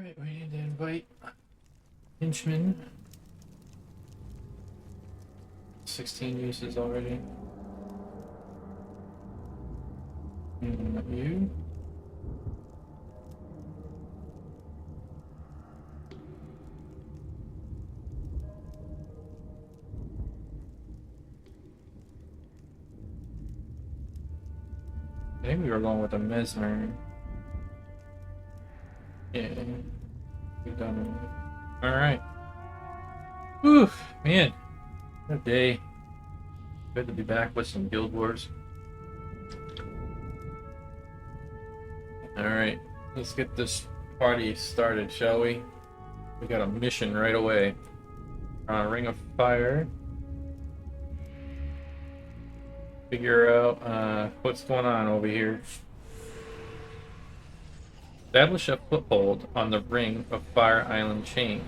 Alright, we need to invite Hinchman. 16 uses already. And you. I think we were going with a Mesmer. Yeah. We've done it. Alright. Whew, man. What a day. Good to be back with some Guild Wars. Alright, let's get this party started, shall we? We got a mission right away. Ring of Fire. Figure out what's going on over here. Establish a foothold on the Ring of Fire Island chain.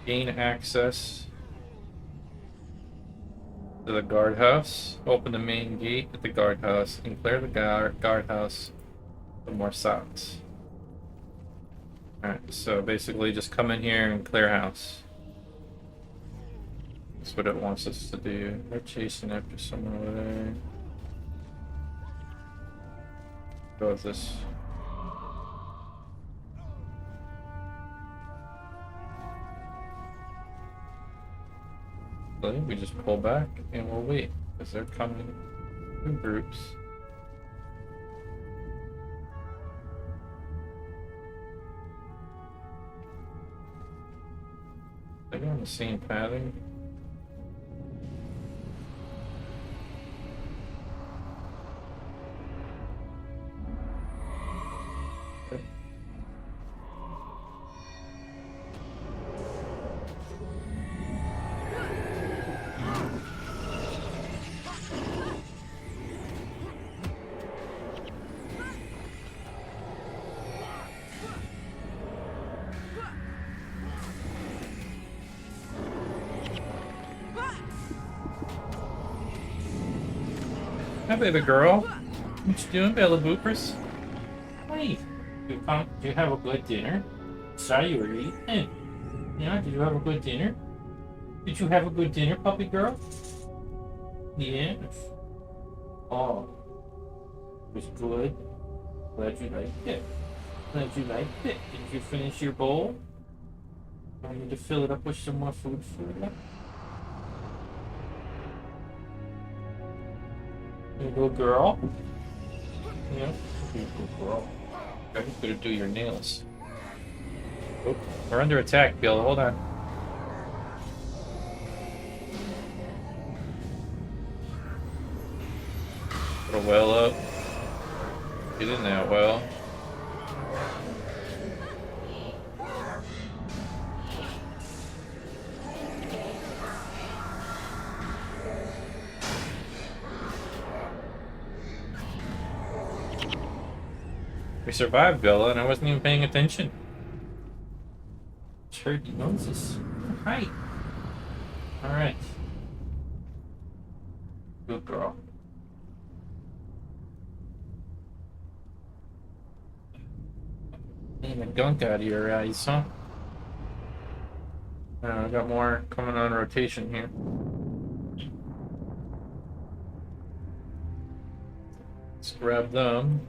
Gain access to the guardhouse. Open the main gate at the guardhouse and clear the guardhouse for more socks. Alright, so basically just come in here and clear house. That's what it wants us to do. They're chasing after someone over there. Go with this. I think we just pull back and we'll wait because they're coming in groups. They're on the same pattern. Okay. Hi, baby girl. What you doing, Bella Boopers? Hey, did you have a good dinner? Saw you were eating. Yeah, did you have a good dinner? Did you have a good dinner, puppy girl? Yes. Oh, it was good. Glad you liked it. Glad you liked it. Did you finish your bowl? I need to fill it up with some more food for you. You a good girl? Yeah, you're a good girl. I'm gonna do your nails. Oh, we're under attack, Bill. Hold on. Put a well up. Get in that well. We survived, Bella, and I wasn't even paying attention. Heard the noses. Hi. Alright. Good girl. Getting the gunk out of your eyes, huh? I got more coming on rotation here. Let's grab them.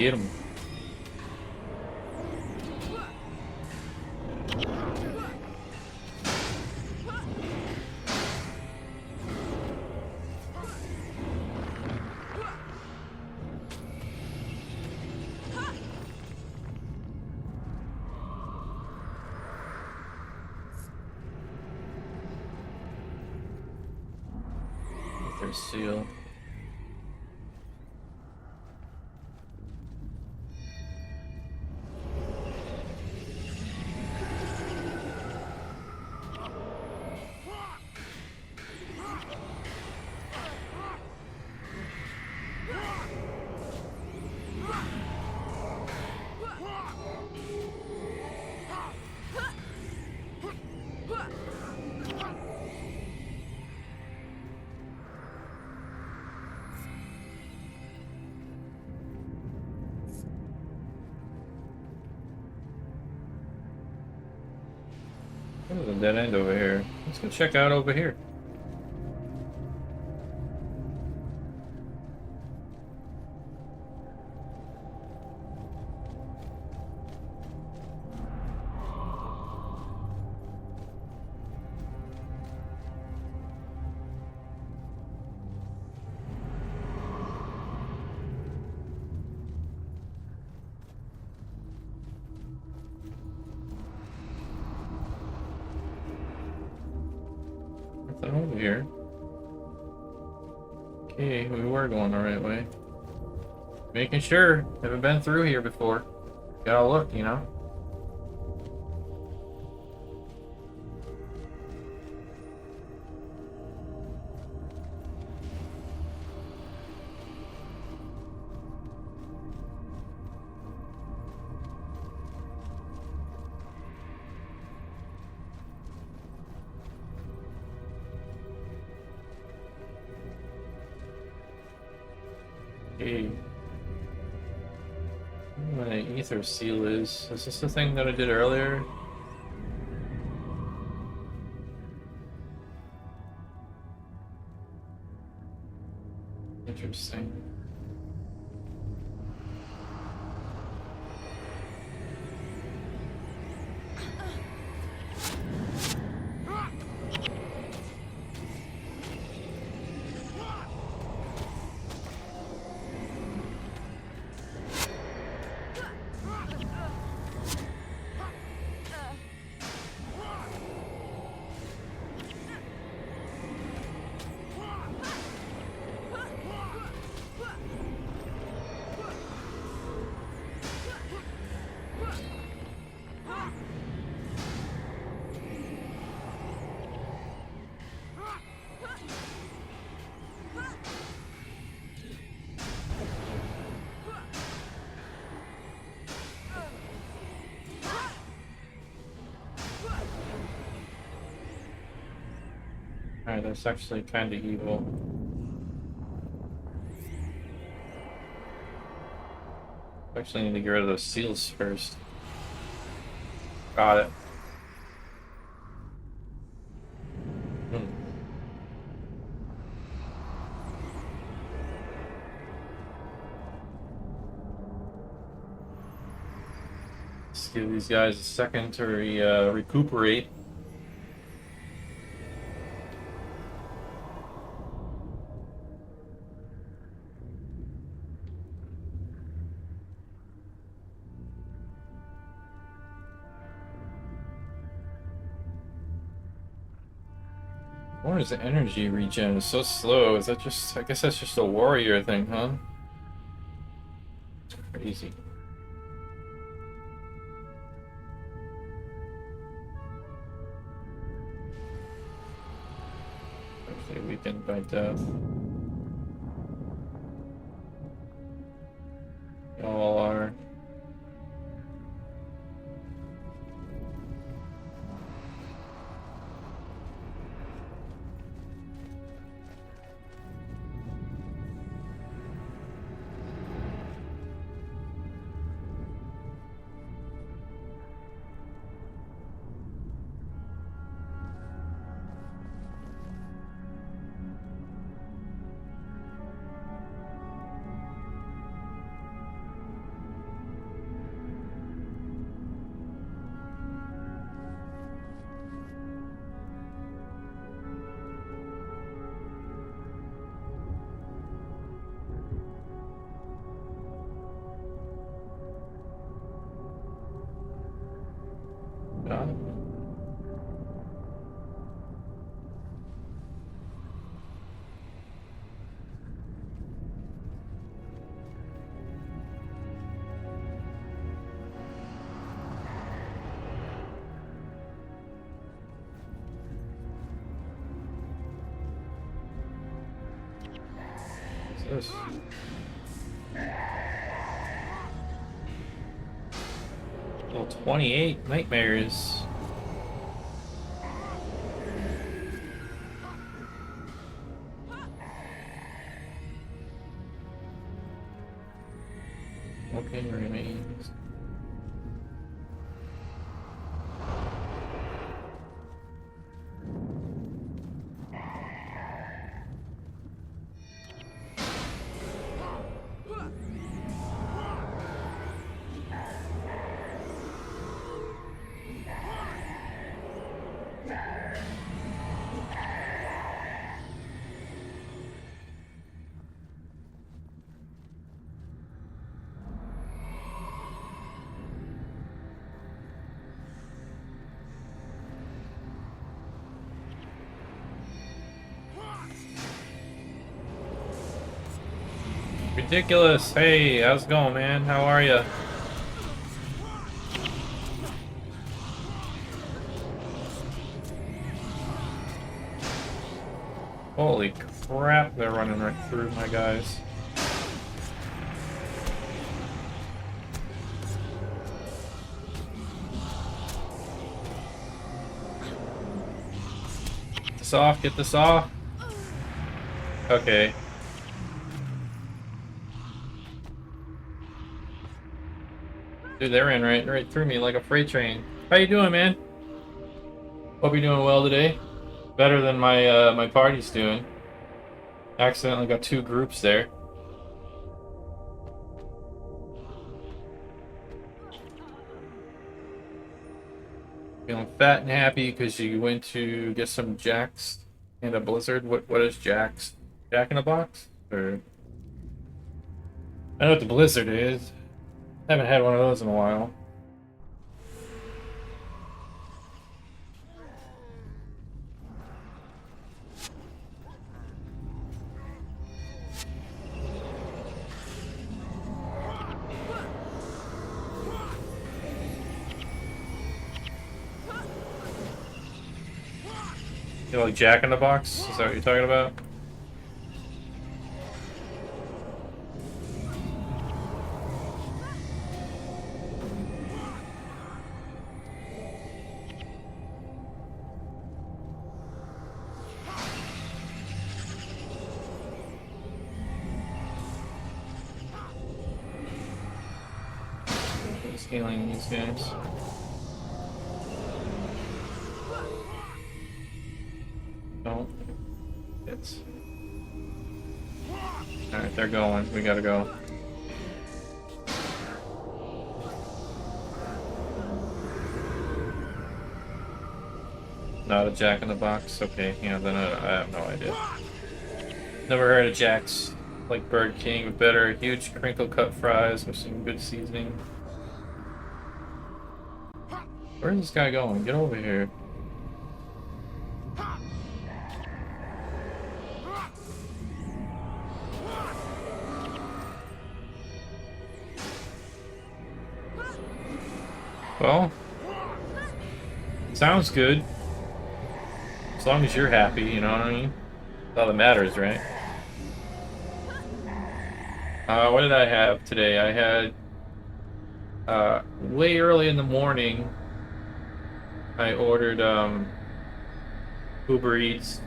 Get him. Their seal. There's a dead end over here. Let's go check out over here. Nothing over here. Okay, we were going the right way. Making sure. Haven't been through here before. Gotta look, you know? Okay. What an ether seal is. Is this the thing that I did earlier? Interesting. Alright, that's actually kind of evil. Actually need to get rid of those seals first. Got it. Let's give these guys a second to recuperate. What is the energy regen? It's so slow. Is that just... I guess that's just a warrior thing, huh? It's crazy. Actually weakened by death. Y'all are. this? Level 28 nightmares. Okay, remains. Ridiculous. Hey, how's it going, man? How are you? Holy crap, they're running right through my guys. Get this off, get this off. Okay. Dude, they ran right through me like a freight train. How you doing, man? Hope you're doing well today. Better than my my party's doing. Accidentally got two groups there. Feeling fat and happy because you went to get some Jacks and a Blizzard. What is Jacks? Jack in a Box? Or I know what the Blizzard is. Haven't had one of those in a while. You know, like Jack in the Box? Is that what you're talking about? Scaling these guys. No. Hits. Alright, they're going. We gotta go. Not a Jack in the Box? Okay, yeah, then I have no idea. Never heard of Jack's. Like Bird King, but better. Huge crinkle cut fries with some good seasoning. Where's this guy going? Get over here. Well, sounds good. As long as you're happy, you know what I mean? That's all that matters, right? What did I have today? I had, way early in the morning, I ordered, Uber Eats.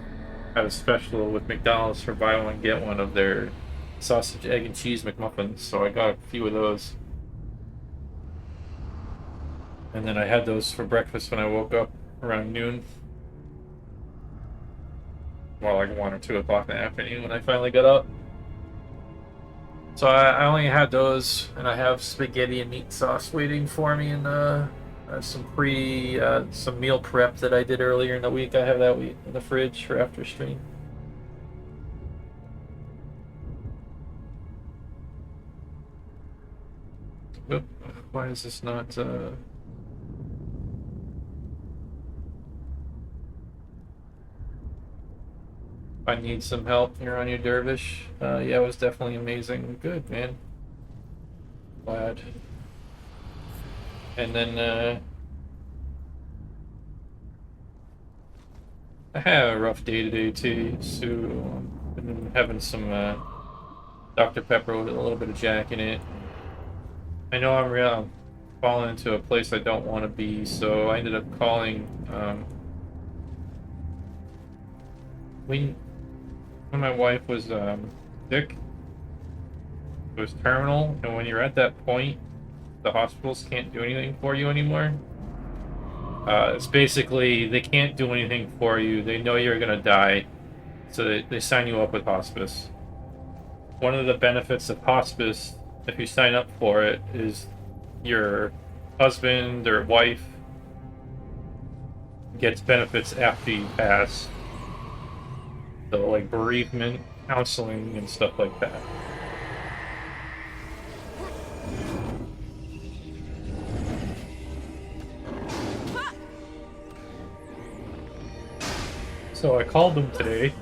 Had a special with McDonald's for buy one, get one of their sausage, egg, and cheese McMuffins, so I got a few of those. And then I had those for breakfast when I woke up around noon. Well, like 1 or 2 o'clock in the afternoon when I finally got up. So I only had those, and I have spaghetti and meat sauce waiting for me, and some some meal prep that I did earlier in the week. I have that in the fridge for after stream. Oop, why is this not? I need some help here on your dervish. Yeah, it was definitely amazing. Good, man. Glad. And then, I had a rough day today too, so I've been having some Dr. Pepper with a little bit of Jack in it. I know I'm real falling into a place I don't want to be, so I ended up calling. When my wife was sick, it was terminal, and when you're at that point, the hospitals can't do anything for you anymore. It's basically they can't do anything for you. They know you're gonna die, so they sign you up with hospice. One of the benefits of hospice, if you sign up for it, is your husband or wife gets benefits after you pass. So, like bereavement, counseling, and stuff like that. So I called them today.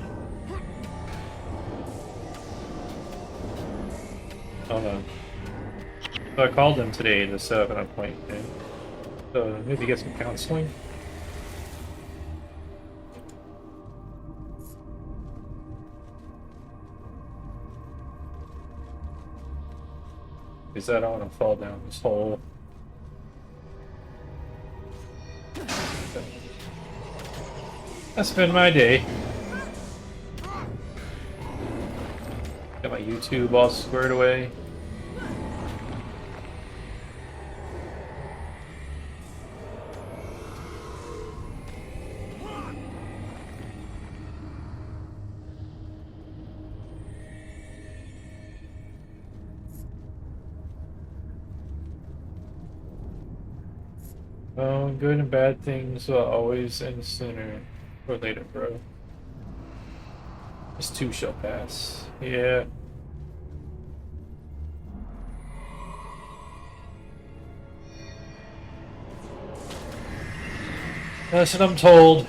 Hold on. So I called them today to set up an appointment. So maybe get some counseling. Because I don't want to fall down this hole. That's been my day. Got my YouTube all squared away. Oh, good and bad things will always end sooner or later, bro. This too shall pass. Yeah. That's what I'm told.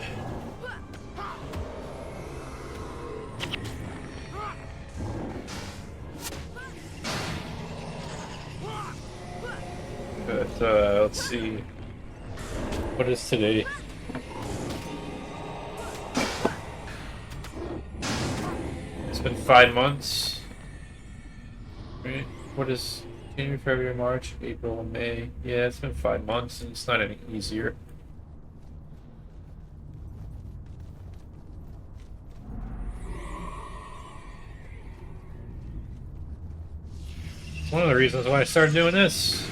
But, let's see. What is today? It's been 5 months. Right? What is January, February, March, April, May? Yeah, it's been 5 months and it's not any easier. It's one of the reasons why I started doing this.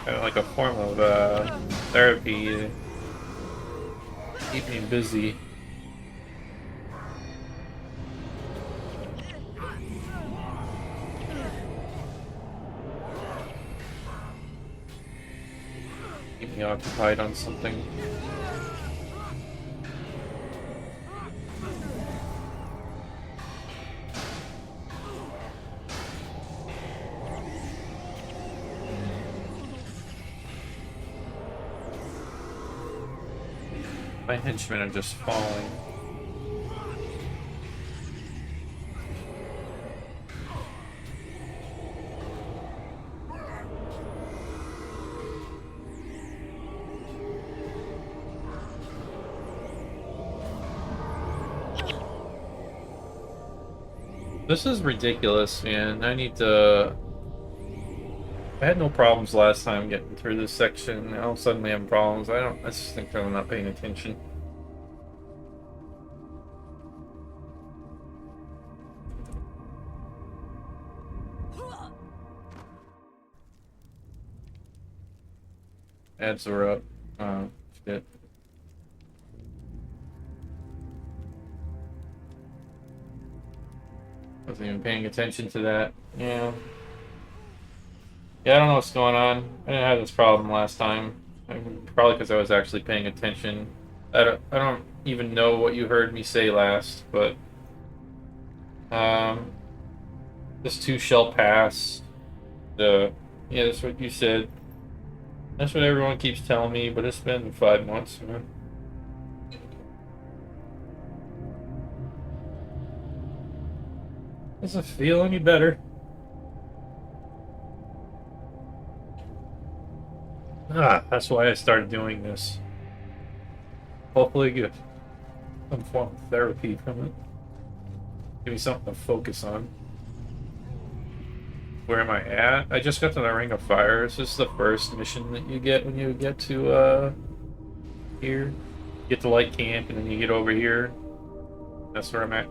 Kind of like a form of therapy to keep me busy. Keep me occupied on something. My henchmen are just falling. This is ridiculous, man. I need to... I had no problems last time getting through this section. Now I'm suddenly having problems. I just think I'm not paying attention. Ads are up. Oh, shit. Wasn't even paying attention to that. Yeah. Yeah, I don't know what's going on. I didn't have this problem last time. Probably because I was actually paying attention. I don't even know what you heard me say last, but this too shall pass. Yeah, that's what you said. That's what everyone keeps telling me, but it's been 5 months, man. Doesn't feel any better. That's why I started doing this. Hopefully good. some form of therapy from it. Give me something to focus on. Where am I at? I just got to the Ring of Fire. This is the first mission that you get when you get to here. You get to Light Camp and then you get over here. That's where I'm at.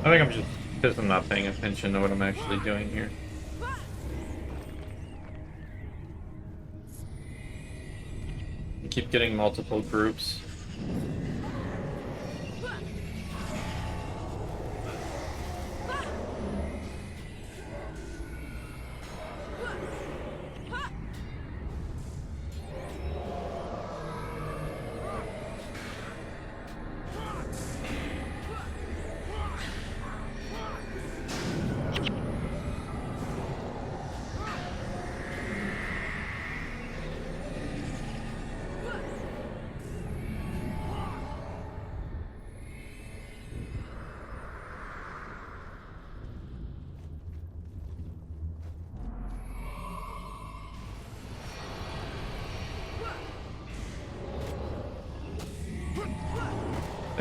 I think I'm just because I'm not paying attention to what I'm actually doing here. You keep getting multiple groups.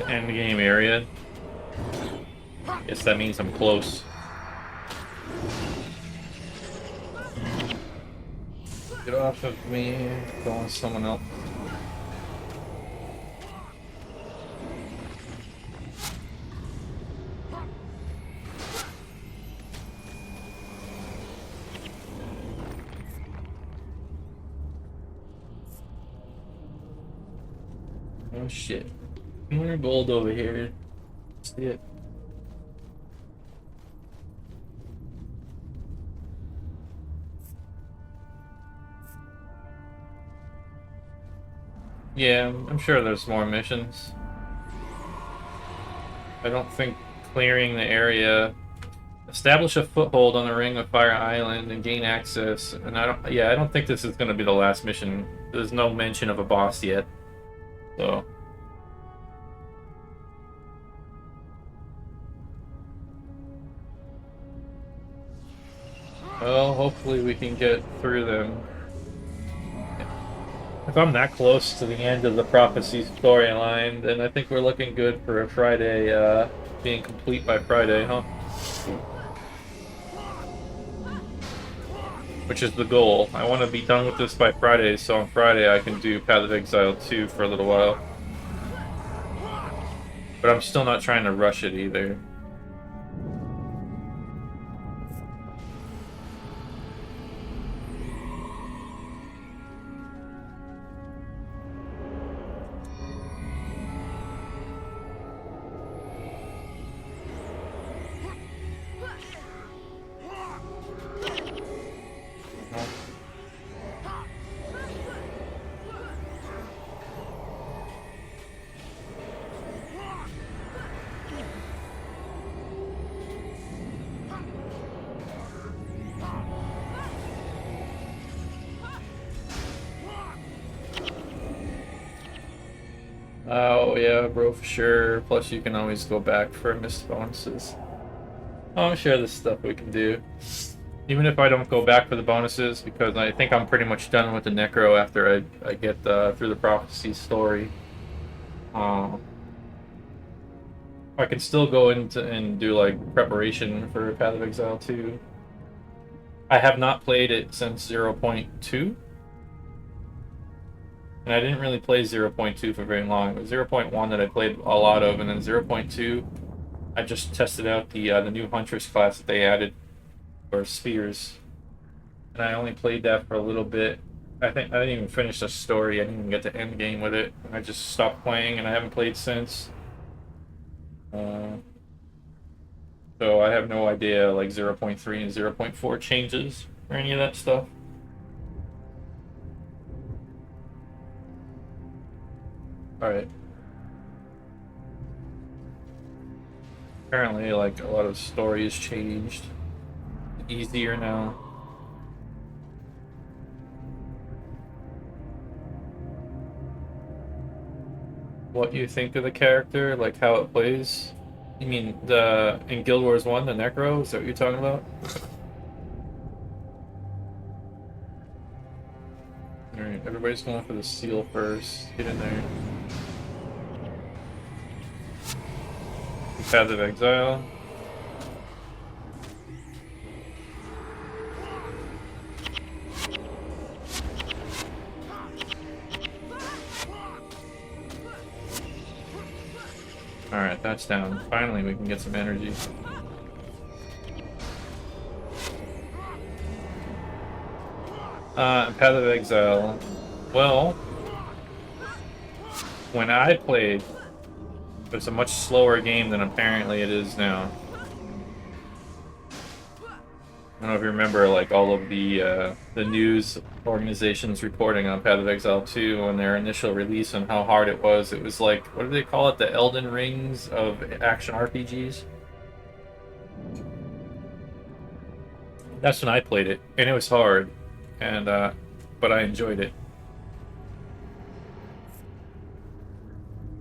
End game area. Guess that means I'm close. Get off of me, go on someone else. Oh shit. More gold over here. See it. Yeah, I'm sure there's more missions. I don't think clearing the area, establish a foothold on the Ring of Fire Island and gain access. And I don't think this is going to be the last mission. There's no mention of a boss yet. So well, hopefully we can get through them. If I'm that close to the end of the Prophecy storyline, then I think we're looking good for a Friday, being complete by Friday, huh? Which is the goal. I want to be done with this by Friday, so on Friday I can do Path of Exile 2 for a little while. But I'm still not trying to rush it either. Oh yeah, bro, for sure. Plus you can always go back for missed bonuses. Oh, I'm sure there's stuff we can do. Even if I don't go back for the bonuses, because I think I'm pretty much done with the Necro after I get through the Prophecy story. I can still go into and do like preparation for Path of Exile 2. I have not played it since 0.2. And I didn't really play 0.2 for very long. It was 0.1 that I played a lot of, and then 0.2, I just tested out the new Huntress class that they added, or Spheres. And I only played that for a little bit. I think I didn't even finish the story. I didn't even get to end game with it. I just stopped playing and I haven't played since. Uh, so I have no idea like 0.3 and 0.4 changes or any of that stuff. All right. Apparently, like a lot of stories changed. Easier now. What you think of the character, like how it plays? You mean the in Guild Wars 1, the Necro? Is that what you're talking about? Alright, everybody's going for the seal first. Get in there. Path of Exile. Alright, that's down. Finally, we can get some energy. Path of Exile. Well, when I played, it was a much slower game than apparently it is now. I don't know if you remember, like, all of the news organizations reporting on Path of Exile 2 on their initial release and how hard it was. It was like, what do they call it? The Elden Rings of action RPGs? That's when I played it, and it was hard, and but I enjoyed it.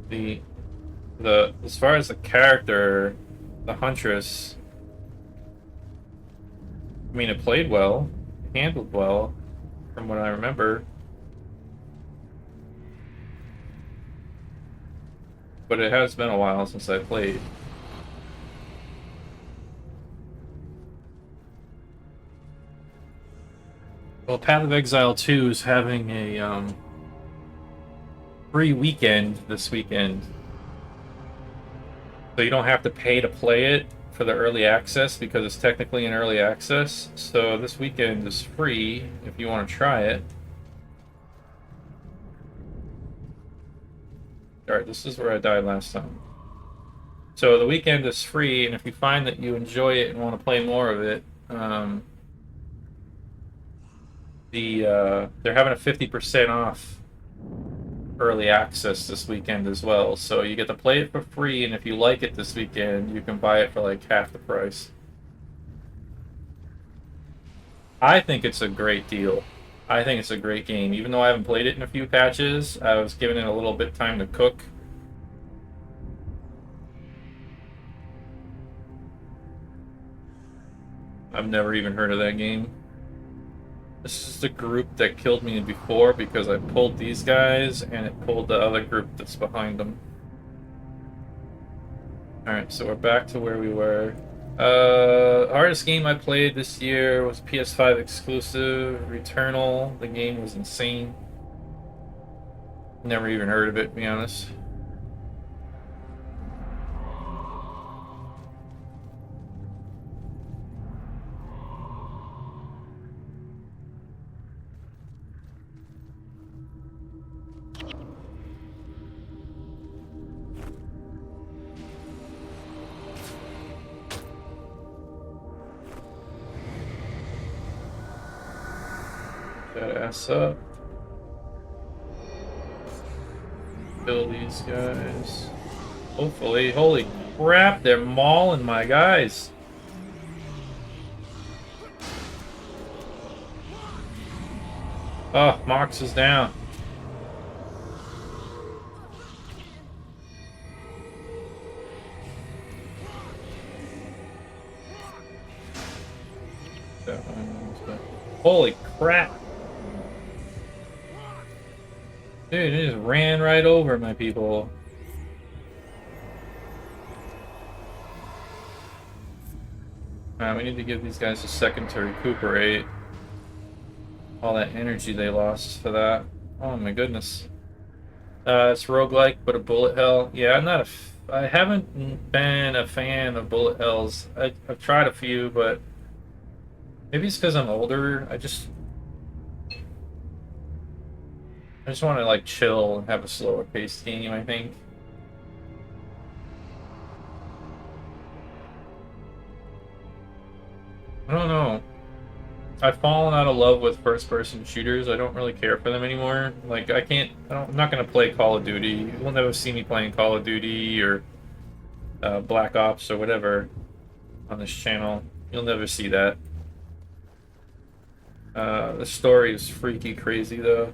The as far as the character, the Huntress, I mean, it played well, handled well, from what I remember. But it has been a while since I played. Well, Path of Exile 2 is having a free weekend this weekend. So you don't have to pay to play it for the early access because it's technically an early access. So this weekend is free if you want to try it. Alright, this is where I died last time. So the weekend is free, and if you find that you enjoy it and want to play more of it, they're having a 50% off early access this weekend as well. So you get to play it for free, and if you like it this weekend, you can buy it for like half the price. I think it's a great deal. I think it's a great game. Even though I haven't played it in a few patches, I was giving it a little bit time to cook. I've never even heard of that game. This is the group that killed me before because I pulled these guys and it pulled the other group that's behind them. Alright, so we're back to where we were. Hardest game I played this year was PS5 exclusive, Returnal. The game was insane. Never even heard of it, to be honest. That ass up. Kill these guys. Hopefully. Holy crap, they're mauling my guys. Oh, Mox is down. Holy crap. Dude, it just ran right over my people. We need to give these guys a second to recuperate. All that energy they lost for that. Oh my goodness. It's roguelike, but a bullet hell. Yeah, I haven't been a fan of bullet hells. I've tried a few, but maybe it's because I'm older. I just want to like chill and have a slower paced game, I think. I don't know. I've fallen out of love with first-person shooters. I don't really care for them anymore. Like, I'm not gonna play Call of Duty. You will never see me playing Call of Duty or Black Ops or whatever on this channel. You'll never see that. The story is freaky crazy, though.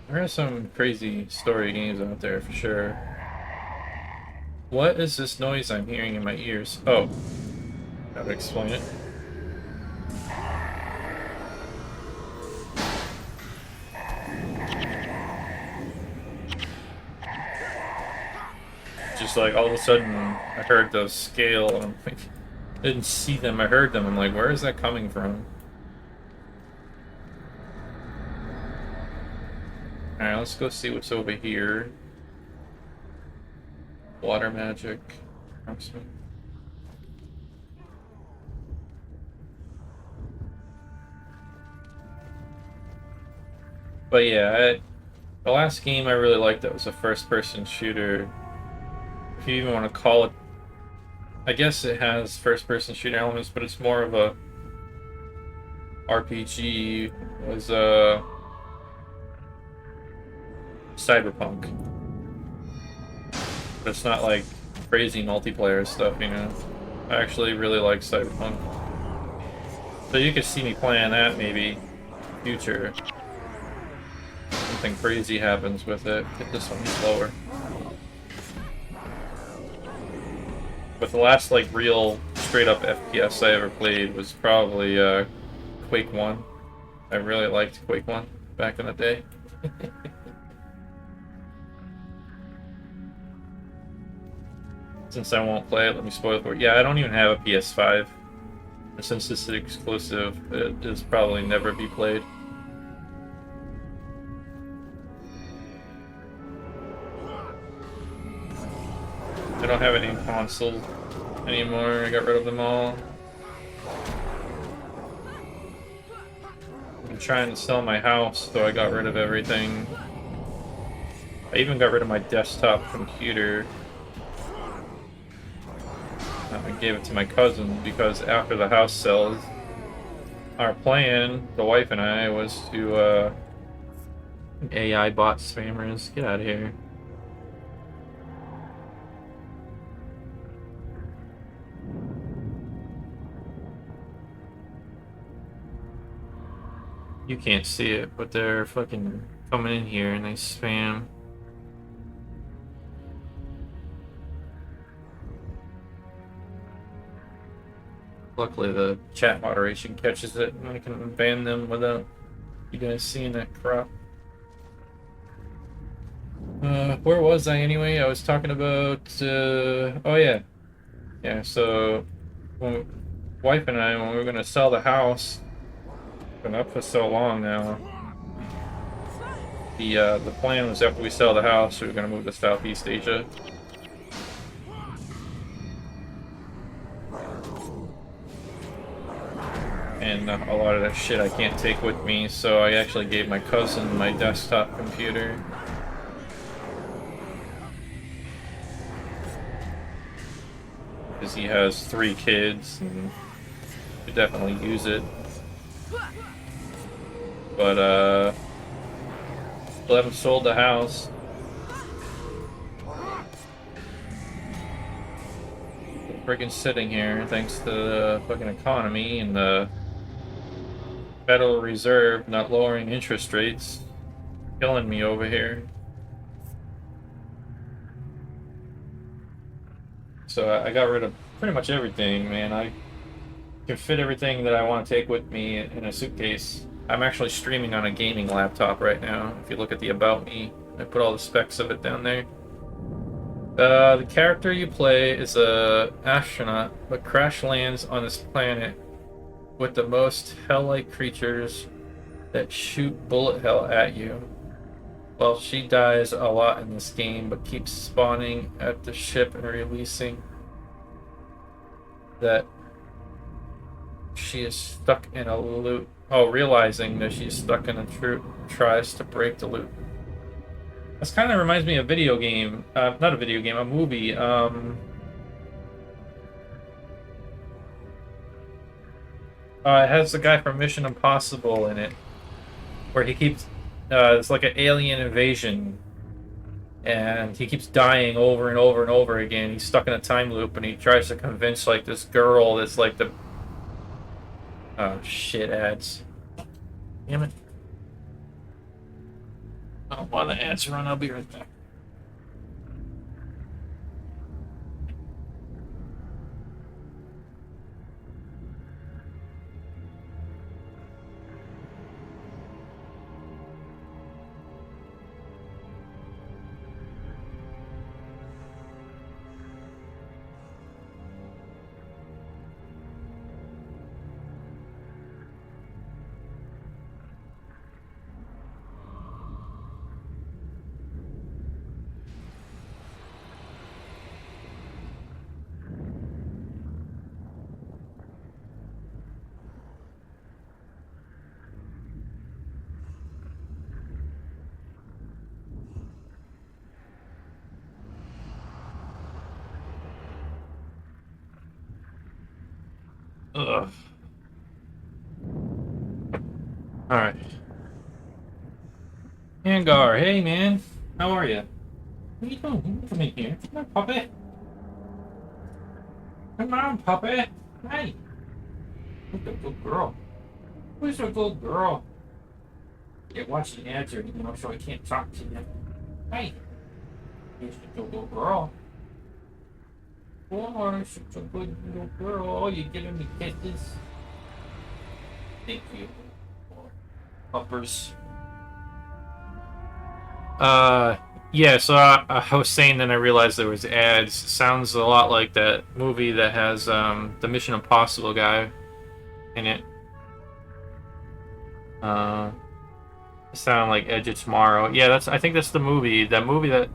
There are some crazy story games out there, for sure. What is this noise I'm hearing in my ears? Oh. Gotta explain it. Just like all of a sudden I heard the scale and I'm like, I didn't see them, I heard them. I'm like, where is that coming from? Alright, let's go see what's over here. Water magic. But yeah, the last game I really liked that was a first-person shooter. If you even want to call it, I guess it has first-person shooter elements, but it's more of a RPG. Was Cyberpunk. But it's not like crazy multiplayer stuff, you know. I actually really like Cyberpunk. So you could see me playing that maybe in the future. Something crazy happens with it. Get this one slower. But the last like real straight up FPS I ever played was probably Quake 1. I really liked Quake 1 back in the day. Since I won't play it, let me spoil it for you. Yeah, I don't even have a PS5. Since this is exclusive, it is probably never be played. I don't have any consoles anymore. I got rid of them all. I'm trying to sell my house, so I got rid of everything. I even got rid of my desktop computer. I gave it to my cousin because after the house sells, our plan, the wife and I, was to AI bot spammers. Get out of here. You can't see it, but they're fucking coming in here and they spam. Luckily, the chat moderation catches it, and I can ban them without you guys seeing that crap. Where was I anyway? I was talking about, oh yeah. Yeah, so, wife and I, when we were gonna sell the house, been up for so long now, the plan was after we sell the house, we were gonna move to Southeast Asia. And a lot of that shit I can't take with me, so I actually gave my cousin my desktop computer. Because he has 3 kids, and could definitely use it. But, still haven't sold the house. Freaking sitting here, thanks to the fucking economy and the Federal Reserve not lowering interest rates, killing me over here. So I got rid of pretty much everything, man. I can fit everything that I want to take with me in a suitcase. I'm actually streaming on a gaming laptop right now. If you look at the About Me, I put all the specs of it down there. The character you play is a astronaut, but crash lands on this planet with the most hell-like creatures that shoot bullet hell at you. Well, she dies a lot in this game, but keeps spawning at the ship and releasing that She is stuck in a loop. Oh, realizing that she's stuck in a loop, tries to break the loop. This kind of reminds me of a video game. Not a video game, a movie. It has the guy from Mission Impossible in it, where he keeps. It's like an alien invasion, and he keeps dying over and over and over again. He's stuck in a time loop, and he tries to convince like this girl that's like the. Oh shit! Ads. Damn it. Oh, while the ads run, I'll be right back. Ugh. Alright. Angar, hey man. How are you? What are you doing? You come in here. Come on, puppy. Come on, puppy. Hey. Who's a good girl? Who's a good girl? Yeah, watch the ads or anything, so I can't talk to you. Hey. You're such a good girl. Oh, you're such a good little girl. Oh, you're giving me kisses. Thank you. Uppers. Yeah, so I was saying, then I realized there was ads. Sounds a lot like that movie that has the Mission Impossible guy in it. Sound like Edge of Tomorrow. Yeah, I think that's the movie. That movie that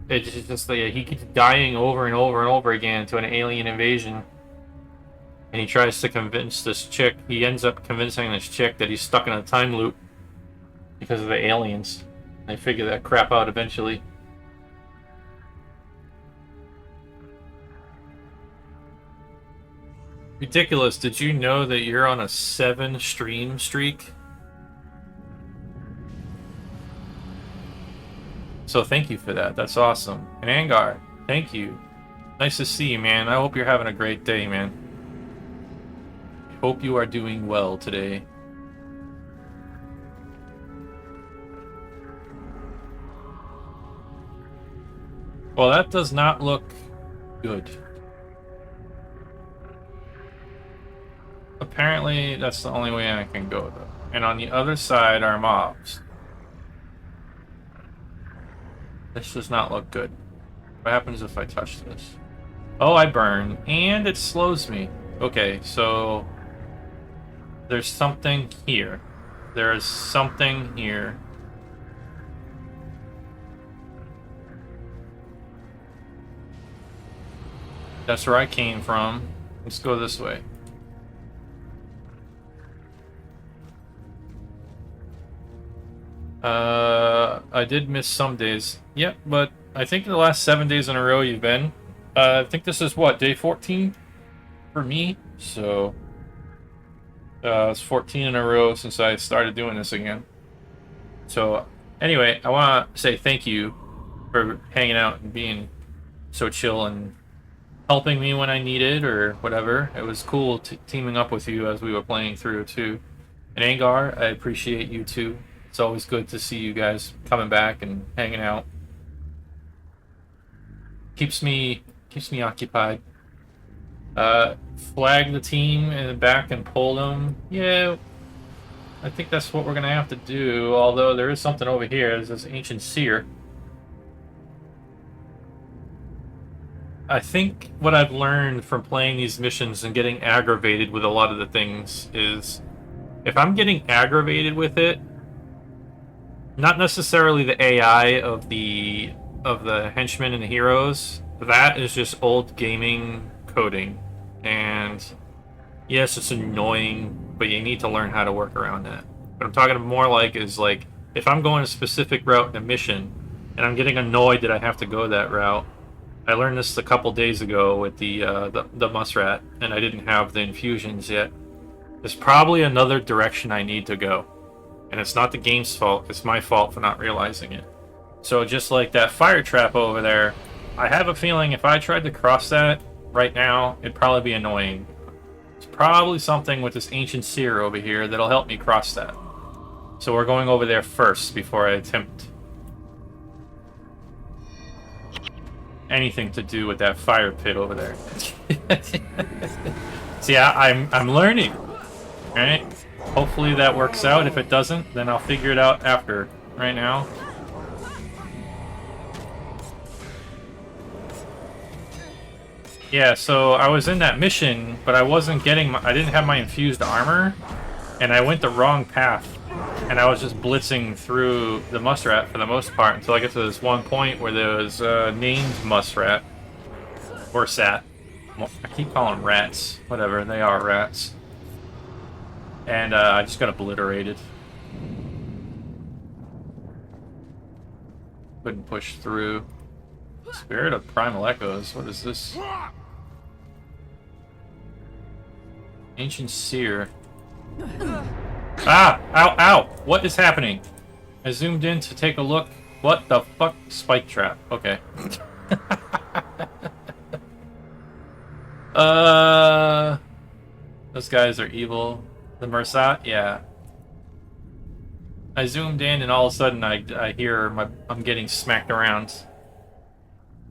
it's just he keeps dying over and over and over again to an alien invasion. And he tries to convince this chick. He ends up convincing this chick that he's stuck in a time loop because of the aliens. They figure that crap out eventually. Ridiculous. Did you know that you're on a 7 stream streak? So thank you for that. That's awesome. And Angar, thank you. Nice to see you, man. I hope you're having a great day, man. I hope you are doing well today. Well, that does not look good. Apparently, that's the only way I can go, though. And on the other side are mobs. This does not look good. What happens if I touch this? Oh, I burn. And it slows me. Okay, so... there's something here. There is something here. That's where I came from. Let's go this way. I did miss some days. Yep, but I think the last 7 days in a row you've been. I think this is what, day 14 for me? So, it's 14 in a row since I started doing this again. So, anyway, I want to say thank you for hanging out and being so chill and helping me when I needed or whatever. It was cool teaming up with you as we were playing through too. And Angar, I appreciate you too. It's always good to see you guys coming back and hanging out. Keeps me occupied. Flag the team in the back and pull them. Yeah, I think that's what we're gonna have to do. Although there is something over here. There's this ancient seer. I think what I've learned from playing these missions and getting aggravated with a lot of the things is if I'm getting aggravated with it, not necessarily the AI of the henchmen and the heroes, that is just old gaming coding. And Yes, it's annoying, but you need to learn how to work around that. What I'm talking more like is like if I'm going a specific route in a mission and I'm getting annoyed that I have to go that route. I learned this a couple days ago with the muskrat, and I didn't have the infusions yet. There's probably another direction I need to go, and it's not the game's fault. It's my fault for not realizing it. So just like that fire trap over there, I have a feeling if I tried to cross that right now, it'd probably be annoying. It's probably something with this ancient seer over here that'll help me cross that. So we're going over there first before I attempt anything to do with that fire pit over there. See, I'm learning. Right? Hopefully that works out. If it doesn't, then I'll figure it out after. Right now. Yeah, so I was in that mission, but I wasn't getting I didn't have my infused armor, and I went the wrong path. And I was just blitzing through the muskrat for the most part until I get to this one point where there was named muskrat. Or sat. I keep calling them rats. Whatever, they are rats. And I just got obliterated. Couldn't push through. Spirit of Primal Echoes. What is this? Ancient Seer. Ah! Ow! Ow! What is happening? I zoomed in to take a look. What the fuck? Spike trap. Okay. Those guys are evil. The Mersat? Yeah. I zoomed in and all of a sudden I hear I'm getting smacked around.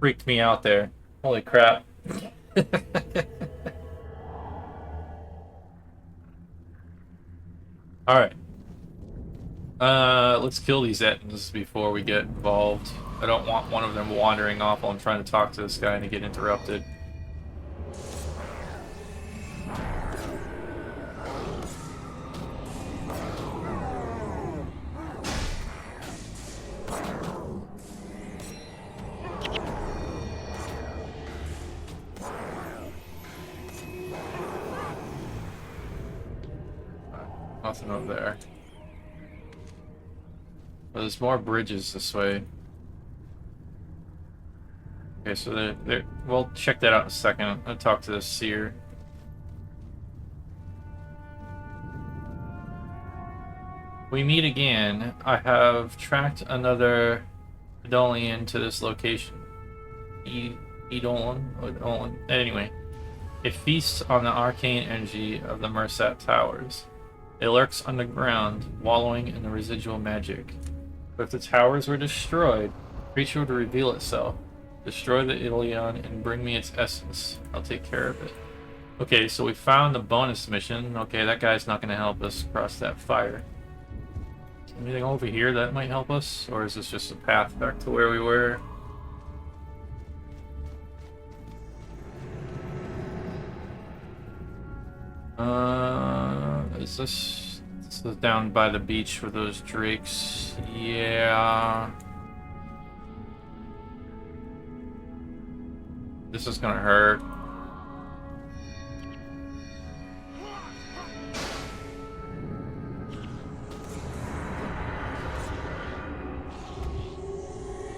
Freaked me out there. Holy crap. Alright. Let's kill these Ettins before we get involved. I don't want one of them wandering off while I'm trying to talk to this guy and to get interrupted. Nothing over there. But there's more bridges this way. Okay, so we'll check that out in a second. I'll talk to this seer. We meet again. I have tracked another Idolian to this location. Idolin. Anyway, it feasts on the arcane energy of the Mersat Towers. It lurks underground, wallowing in the residual magic. But if the towers were destroyed, the creature would reveal itself. Destroy the Idolion and bring me its essence. I'll take care of it. Okay, so we found the bonus mission. Okay, that guy's not going to help us cross that fire. Anything over here that might help us? Or is this just a path back to where we were? Is this is down by the beach for those drakes? Yeah. This is gonna hurt.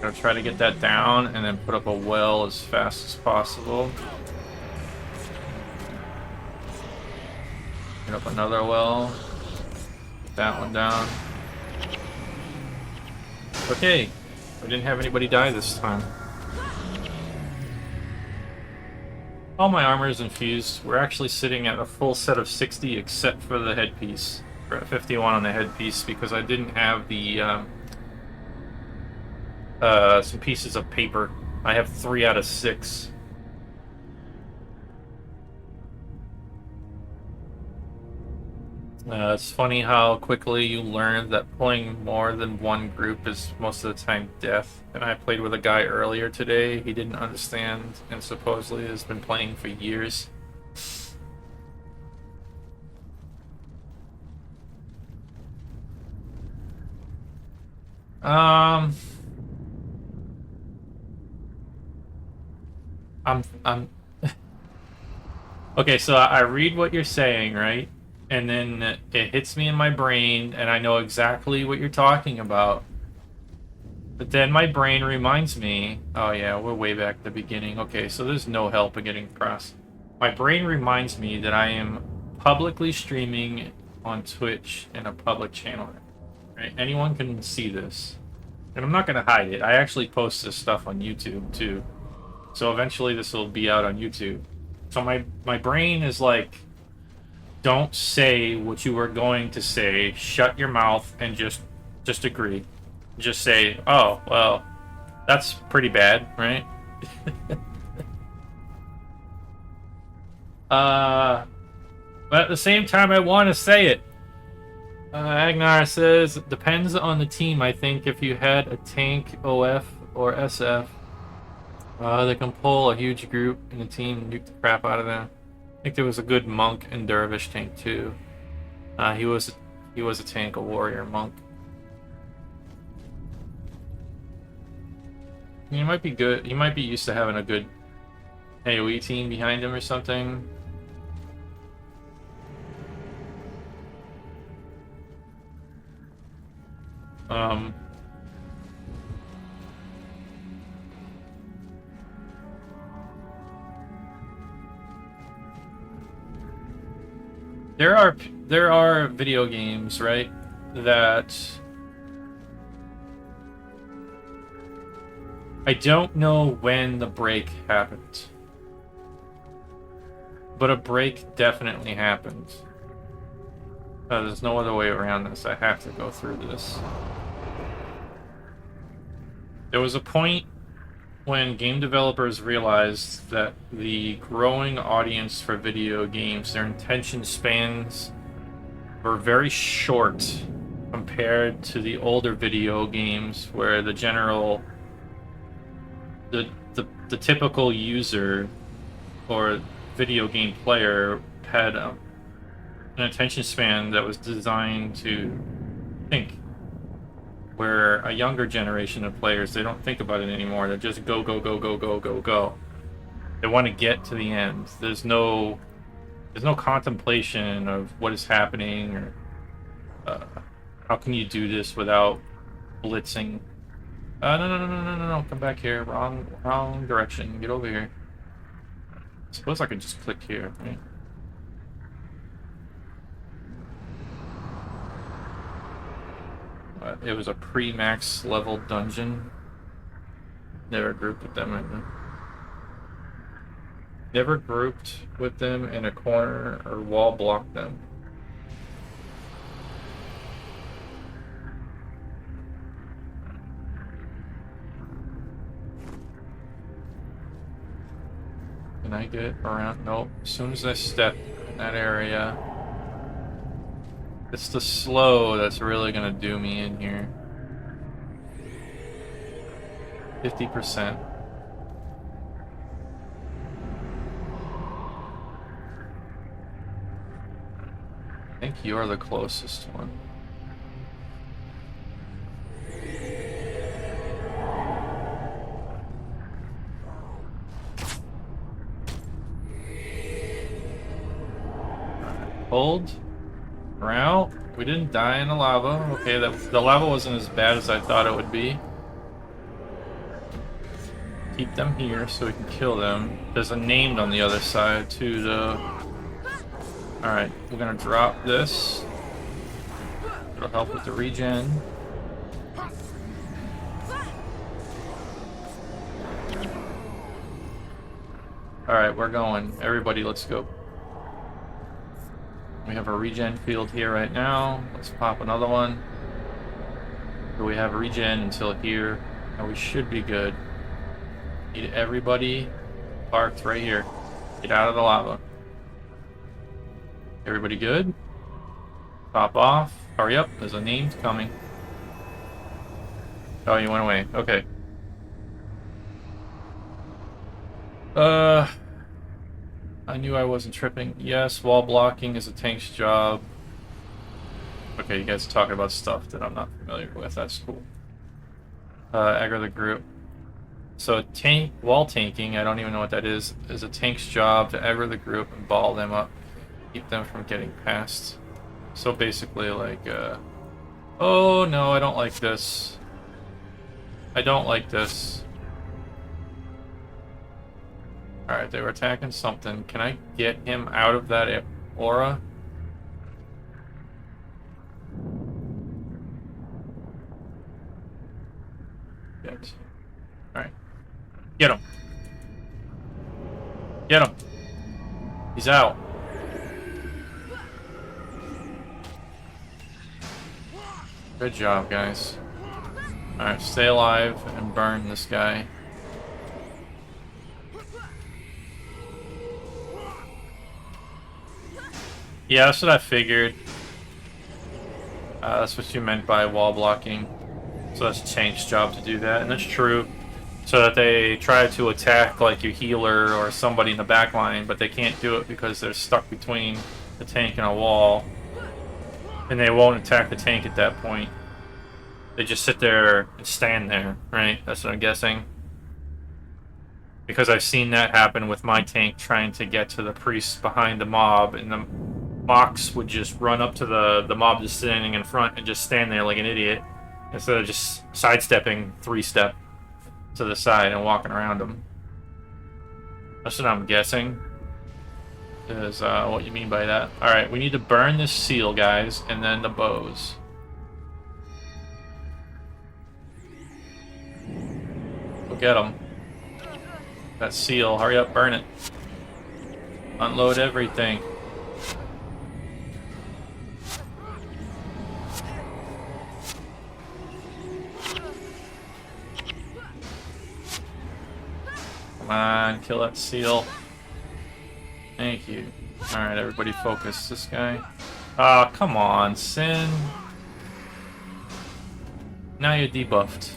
Gonna try to get that down and then put up a well as fast as possible. Get up another well. Get that one down. Okay. We didn't have anybody die this time. All my armor is infused. We're actually sitting at a full set of 60 except for the headpiece. We're at 51 on the headpiece because I didn't have the some pieces of paper. I have 3 out of 6. It's funny how quickly you learn that playing more than one group is most of the time death. And I played with a guy earlier today. He didn't understand and supposedly has been playing for years. I'm Okay, so I read what you're saying, right? And then it hits me in my brain, and I know exactly what you're talking about. But then my brain reminds me, oh yeah, we're way back at the beginning. Okay, so there's no help in getting across. My brain reminds me that I am publicly streaming on Twitch in a public channel. Right? Anyone can see this. And I'm not going to hide it. I actually post this stuff on YouTube too. So eventually this will be out on YouTube. So my brain is like, don't say what you were going to say. Shut your mouth and just agree. Just say, oh, well, that's pretty bad, right? But at the same time, I want to say it. Agnar says, it depends on the team. I think if you had a tank, OF, or SF, they can pull a huge group in a team and nuke the crap out of them. I think there was a good monk and dervish tank too. He was a tank, a warrior monk. He might be good. He might be used to having a good AoE team behind him or something. There are video games, right, that I don't know when the break happened, but a break definitely happened. There's no other way around this. I have to go through this. There was a point when game developers realized that the growing audience for video games, their attention spans were very short compared to the older video games where the typical user or video game player had an attention span that was designed to think. Where a younger generation of players, they don't think about it anymore. They just go, go, go, go, go, go, go. They want to get to the end. There's no contemplation of what is happening or how can you do this without blitzing. No, come back here. Wrong direction. Get over here. I suppose I could just click here, right? It was a pre-max level dungeon. Never grouped with them. Never grouped with them in a corner or wall blocked them. Can I get around? Nope. As soon as I step in that area, it's the slow that's really gonna do me in here. 50%. I think you're the closest one. Hold. We're out. We didn't die in the lava. Okay, the lava wasn't as bad as I thought it would be. Keep them here so we can kill them. There's a named on the other side too, though. Alright, we're gonna drop this. It'll help with the regen. Alright, we're going. Everybody, let's go. We have a regen field here right now. Let's pop another one. So we have regen until here, and we should be good. Need everybody parked right here. Get out of the lava. Everybody good? Pop off. Hurry up, there's a name coming. Oh, you went away. Okay. I knew I wasn't tripping. Yes, wall blocking is a tank's job. Okay, you guys are talking about stuff that I'm not familiar with. That's cool. Aggro the group. So tank wall tanking, I don't even know what that is a tank's job to aggro the group and ball them up, keep them from getting past. So basically like, oh no, I don't like this. I don't like this. Alright, they were attacking something. Can I get him out of that aura? Yes. Alright. Get him. Get him. He's out. Good job, guys. Alright, stay alive and burn this guy. Yeah, that's what I figured. That's what you meant by wall blocking. So that's Tank's job to do that, and that's true. So that they try to attack like your healer or somebody in the back line, but they can't do it because they're stuck between the tank and a wall. And they won't attack the tank at that point. They just sit there and stand there, right? That's what I'm guessing. Because I've seen that happen with my tank trying to get to the priest behind the mob, and the Mox would just run up to the mob just standing in front and just stand there like an idiot, instead of just sidestepping 3-step to the side and walking around them. That's what I'm guessing is what you mean by that. Alright, we need to burn this seal, guys, and then the bows. Go get them. That seal, hurry up, burn it. Unload everything. Come on, kill that seal. Thank you. Alright, everybody focus. This guy. Ah, come on, Sin. Now you're debuffed.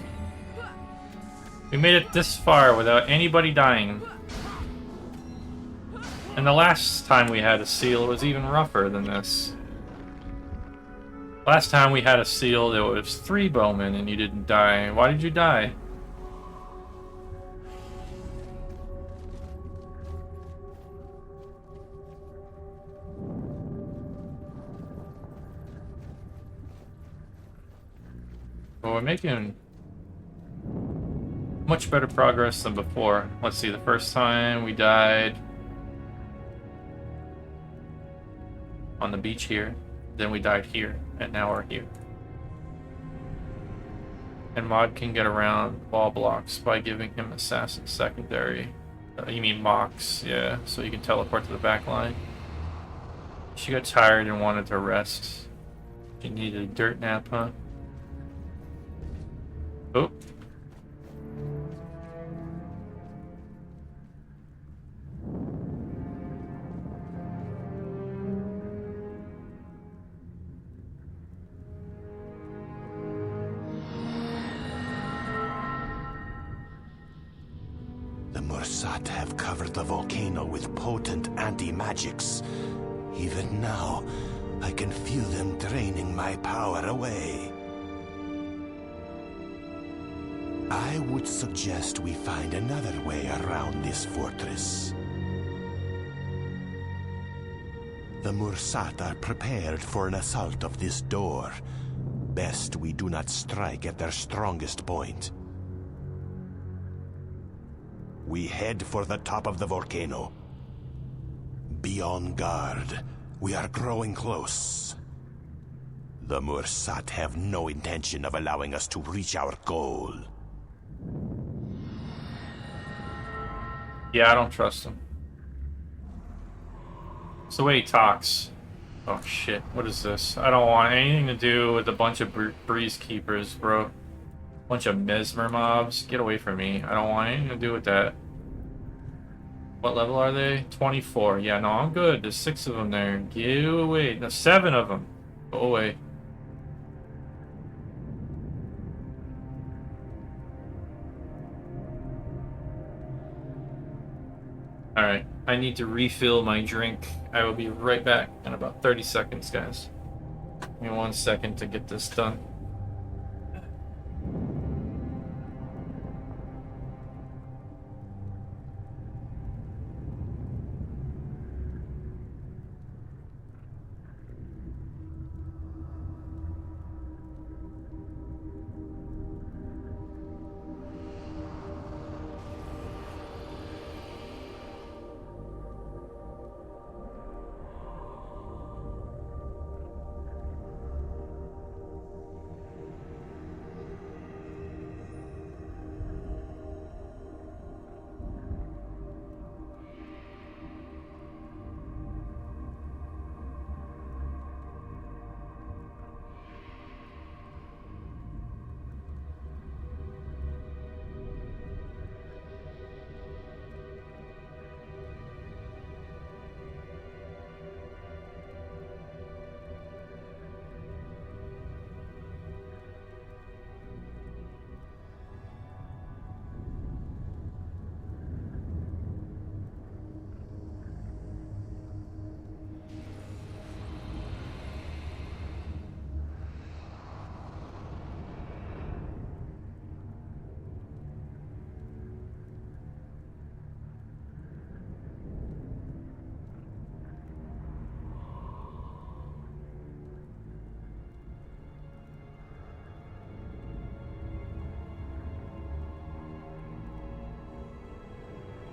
We made it this far without anybody dying. And the last time we had a seal was even rougher than this. Last time we had a seal, there was 3 bowmen and you didn't die. Why did you die? Well, we're making much better progress than before. Let's see, the first time we died on the beach here, then we died here, and now we're here. And Mod can get around wall blocks by giving him Assassin Secondary. You mean Mox, yeah, so you can teleport to the back line. She got tired and wanted to rest. She needed a dirt nap, huh? Oh. The Mursat have covered the volcano with potent anti-magics. Even now, I can feel them draining my power away. I would suggest we find another way around this fortress. The Mursat are prepared for an assault of this door. Best we do not strike at their strongest point. We head for the top of the volcano. Be on guard. We are growing close. The Mursat have no intention of allowing us to reach our goal. Yeah, I don't trust him. It's the way he talks. Oh shit, what is this? I don't want anything to do with a bunch of breeze keepers, bro. Bunch of mesmer mobs. Get away from me. I don't want anything to do with that. What level are they? 24. Yeah, no, I'm good. There's 6 of them there. Get away. No, 7 of them. Go away. Alright, I need to refill my drink. I will be right back in about 30 seconds, guys. Give me 1 second to get this done.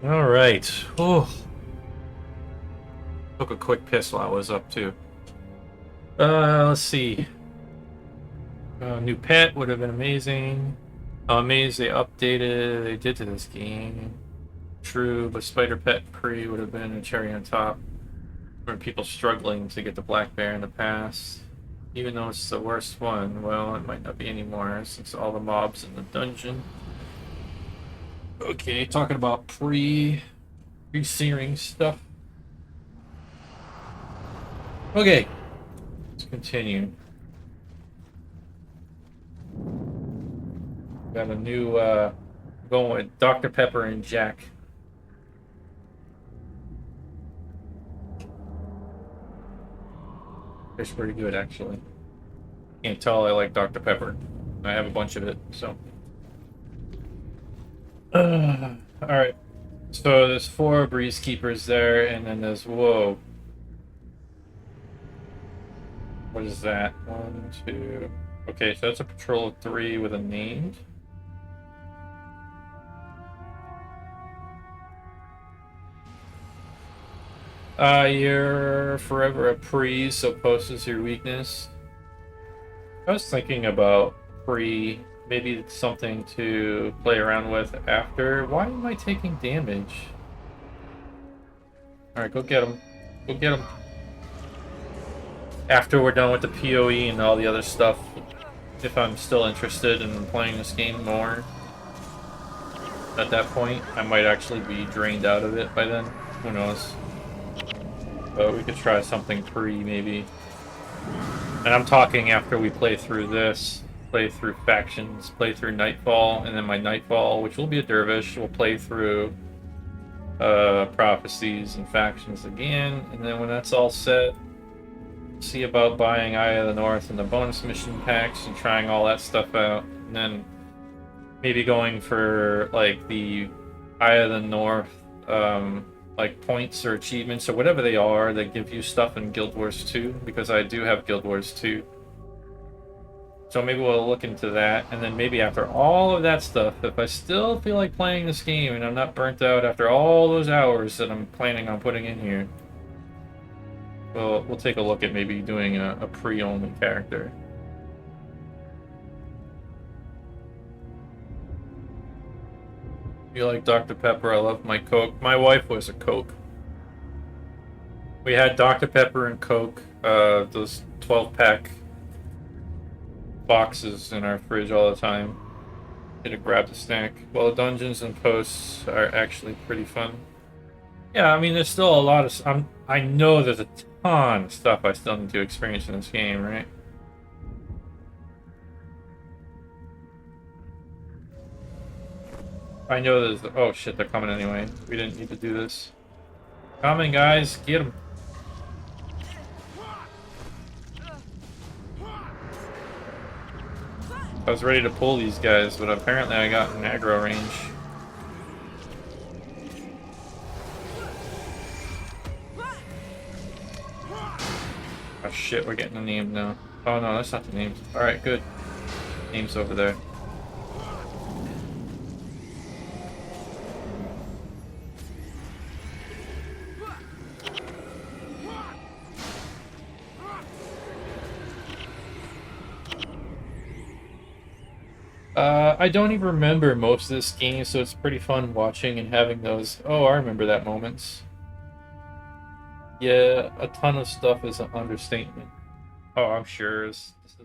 All right. Oh, took a quick piss while I was up too. Let's see. New pet would have been amazing. I'm amazed they updated. They did to this game. True, but Spider Pet Pre would have been a cherry on top. For people struggling to get the black bear in the past. Even though it's the worst one, well, it might not be anymore since all the mobs in the dungeon. Okay, talking about pre-searing stuff. Okay, let's continue. Got a new going with Dr. Pepper and Jack. It's pretty good, actually. Can't tell I like Dr. Pepper. I have a bunch of it, so. Alright. So there's 4 breeze keepers there, and then there's, whoa. What is that? 1, 2. Okay, so that's a patrol of 3 with a named. You're forever a pre, so post is your weakness. I was thinking about pre, maybe it's something to play around with after. Why am I taking damage? Alright, go get him. Go get him. After we're done with the PoE and all the other stuff, if I'm still interested in playing this game more. At that point, I might actually be drained out of it by then. Who knows? But we could try something pre, maybe. And I'm talking after we play through this, play through factions, play through Nightfall, and then my Nightfall, which will be a dervish, we'll play through prophecies and factions again, and then when that's all set, see about buying Eye of the North and the bonus mission packs and trying all that stuff out, and then maybe going for like the Eye of the North like points or achievements or whatever they are that give you stuff in Guild Wars 2, because I do have Guild Wars 2. So maybe we'll look into that, and then maybe after all of that stuff, if I still feel like playing this game and I'm not burnt out after all those hours that I'm planning on putting in here, we'll take a look at maybe doing a pre-only character. You like Dr. Pepper? I love my Coke. My wife was a Coke. We had Dr. Pepper and Coke, those 12-pack boxes in our fridge all the time. Get to grab the snack. Well, the dungeons and posts are actually pretty fun. Yeah, I mean, there's still a lot of... I know there's a ton of stuff I still need to experience in this game, right? I know there's... Oh shit, they're coming anyway. We didn't need to do this. Coming, guys. Get them. I was ready to pull these guys, but apparently I got in aggro range. Oh shit, we're getting a name now. Oh no, that's not the names. Alright, good. Name's over there. I don't even remember most of this game, so it's pretty fun watching and having those. Oh, I remember that moments. Yeah, a ton of stuff is an understatement. Oh, I'm sure this is